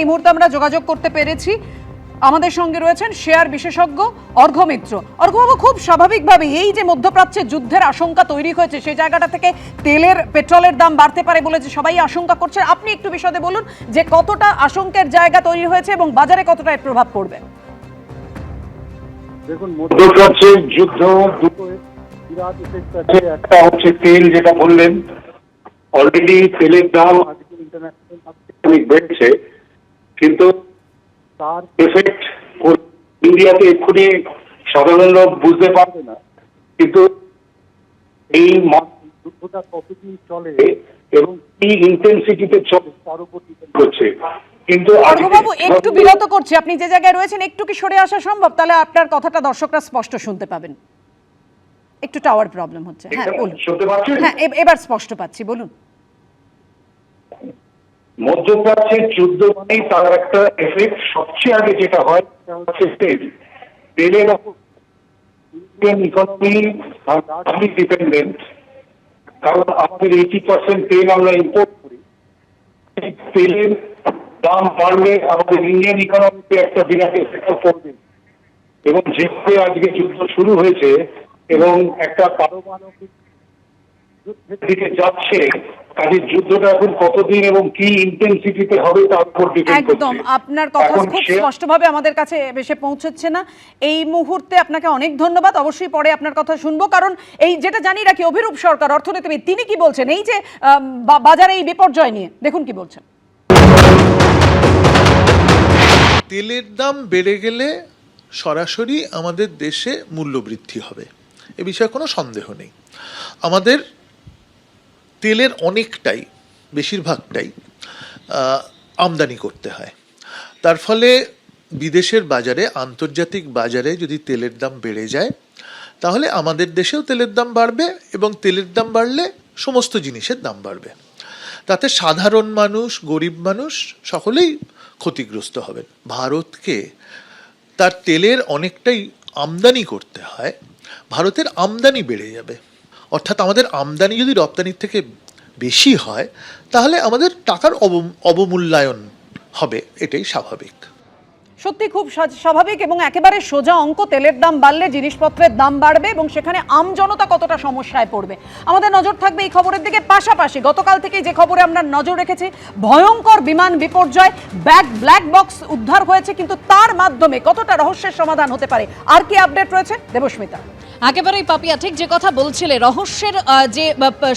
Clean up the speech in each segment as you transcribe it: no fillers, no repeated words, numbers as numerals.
এই মুহূর্তে আমরা যোগাযোগ করতে পেরেছি। আমাদের সঙ্গে রয়েছেন শেয়ার বিশেষজ্ঞ অর্ঘ্য মিত্র। অর্ঘ্যবাবু, খুব স্বাভাবিকভাবে এই যে মধ্যপ্রাচ্যে যুদ্ধের আশঙ্কা তৈরি হয়েছে, সেই জায়গাটা থেকে পেট্রোলের দাম বাড়তে পারে বলে যে সবাই আশঙ্কা করছে, আপনি একটু বিশদে বলুন যে কতটা আশঙ্কার জায়গা তৈরি হয়েছে এবং বাজারে কতটা এর প্রভাব পড়বে। দেখুন, মধ্যপ্রাচ্যের যুদ্ধ দুটো বিরাট এফেক্ট আছে। একটা হচ্ছে তেল, যেটা বললেন, অলরেডি তেলের দাম আজকে ইন্টারন্যাশনাল মার্কেটে বেড়েছে, কিন্তু তার এফেক্ট ইন্ডিয়াতে এক্ষুনি সাধারণ লোক বুঝতে পারবে না। কিন্তু এই যুদ্ধটা কতদিন চলে এবং কি ইন্টেন্সিটিতে চলে তার উপর ডিপেন্ড করছে। কিন্তু অর্ঘ্যবাবু, একটু বিরত করছি, আপনি যে জায়গায় রয়েছেন একটু কি সরে আসা সম্ভব? তাহলে আপনার কথাটা দর্শকরা স্পষ্ট শুনতে পাবেন। একটু টাওয়ার প্রবলেম হচ্ছে। হ্যাঁ বলুন। শুনতে পাচ্ছেন? হ্যাঁ, এবার স্পষ্ট পাচ্ছি, বলুন। মধ্যপ্রাচ্যের যুদ্ধ মানেই তার একটা এফেক্ট সবচেয়ে আগে যেটা হয় সেটা হচ্ছে তেল। তেলের উপর ইন্ডিয়ান ইকোনমি লার্জলি ডিপেন্ডেন্ট, কারণ আমাদের 80% তেল আমরা ইম্পোর্ট করি। তেলের দাম বাড়লে আমাদের ইন্ডিয়ান ইকোনমিতে একটা বিরাট এফেক্ট পড়বে। এবং যেভাবে আজকে যুদ্ধ শুরু হয়েছে এবং একটা পারমাণবিক যুদ্ধের দিকে যাচ্ছে, কাজে যুদ্ধটা এখন কতদিন এবং কি ইন্টেন্সিটিতে হবে তার উপর ডিপেন্ড করছে। একদম, আপনার কথা খুব স্পষ্টভাবে আমাদের কাছে এসে পৌঁছচ্ছে না এই মুহূর্তে। আপনাকে অনেক ধন্যবাদ। অবশ্যই পরে আপনার কথা শুনবো, কারণ এই যেটা জানি রাখি, অভিরূপ সরকার অর্থনীতিবিদ, তিনি কি বলছেন এই যে বাজারে এই বিপর্যয় নিয়ে, দেখুন কি বলছেন। তেলের দাম বেড়ে গেলে সরাসরি আমাদের দেশে মূল্যবৃদ্ধি হবে, এ বিষয়ে কোনো সন্দেহ নেই। আমাদের তেলের অনেকটাই, বেশিরভাগটাই আমদানি করতে হয়। তার ফলে বিদেশের বাজারে, আন্তর্জাতিক বাজারে যদি তেলের দাম বেড়ে যায়, তাহলে আমাদের দেশেও তেলের দাম বাড়বে এবং তেলের দাম বাড়লে সমস্ত জিনিসের দাম বাড়বে। তাতে সাধারণ মানুষ, গরিব মানুষ সকলেই ক্ষতিগ্রস্ত হবেন। ভারতকে তার তেলের অনেকটাই আমদানি করতে হয়, ভারতের আমদানি বেড়ে যাবে। অর্থাৎ আমাদের আমদানি যদি রপ্তানির থেকে বেশি হয়, তাহলে আমাদের টাকার অবমূল্যায়ন হবে, এটাই স্বাভাবিক। সত্যি খুব স্বাভাবিক এবং একেবারে সোজা অঙ্ক। তেলের দাম বাড়লে জিনিসপত্রের দাম বাড়বে এবং সেখানে আমজনতা কতটা সমস্যায় পড়বে। আমাদের নজর থাকবে এই খবরের দিকে। পাশাপাশি গতকাল থেকে যে খবরে আমরা নজর রেখেছি, ভয়ঙ্কর বিমান বিপর্যয়, ব্ল্যাক বক্স উদ্ধার হয়েছে, কিন্তু তার মাধ্যমে কতটা রহস্যের সমাধান হতে পারে, আর কি আপডেট রয়েছে দেবস্মিতা? একেবারেই পাপিয়া, ঠিক যে কথা বলছিলে, রহস্যের যে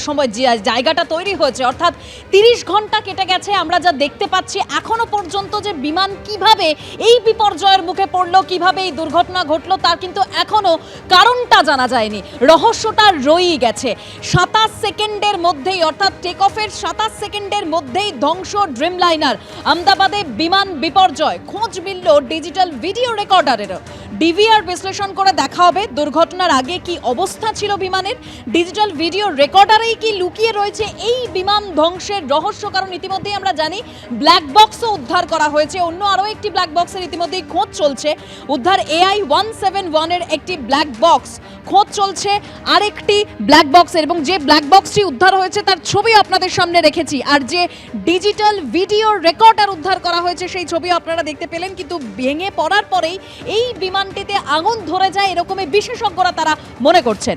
সময় জায়গাটা তৈরি হয়েছে, অর্থাৎ 30 ঘন্টা কেটে গেছে, আমরা যা দেখতে পাচ্ছি এখনো পর্যন্ত যে বিমান কিভাবে এই বিপর্যয়ের মুখে পড়লো, কিভাবে এই দুর্ঘটনা ঘটলো, তার কিন্তু এখনো কারণটা জানা যায়নি। রহস্যটা রয়েই গেছে। 27 সেকেন্ডের মধ্যেই, অর্থাৎ টেক অফের 27 সেকেন্ডের মধ্যেই ধ্বংস ড্রিমলাইনার। আহমেদাবাদে বিমান বিপর্যয়, খোঁজ মিলল ডিজিটাল ভিডিও রেকর্ডারেরও। ডিভিআর বিশ্লেষণ করে দেখা হবে দুর্ঘটনার আগে কি অবস্থা ছিল বিমানের, ডিজিটাল ভিডিও রেকর্ডারেই কি লুকিয়ে রয়েছে এই বিমান ধ্বংসের রহস্য। কারণ ইতিমধ্যেই আমরা জানি ব্ল্যাক বক্সও উদ্ধার করা হয়েছে, অন্য আরও একটি ব্ল্যাক বক্সের ইতিমধ্যেই খোঁজ চলছে। উদ্ধার AI-171 এর একটি ব্ল্যাক বক্স, খোঁজ চলছে আরেকটি ব্ল্যাক বক্সের, এবং যে ব্ল্যাক বক্সটি উদ্ধার হয়েছে তার ছবি আপনাদের সামনে রেখেছি। আর যে ডিজিটাল ভিডিও রেকর্ডার উদ্ধার করা হয়েছে সেই ছবি আপনারা দেখতে পেলেন, কিন্তু ভেঙে পড়ার পরেই এই বিমানটিতে আগুন ধরে যায় এরকমই বিশেষজ্ঞরা তারা মনে করছেন।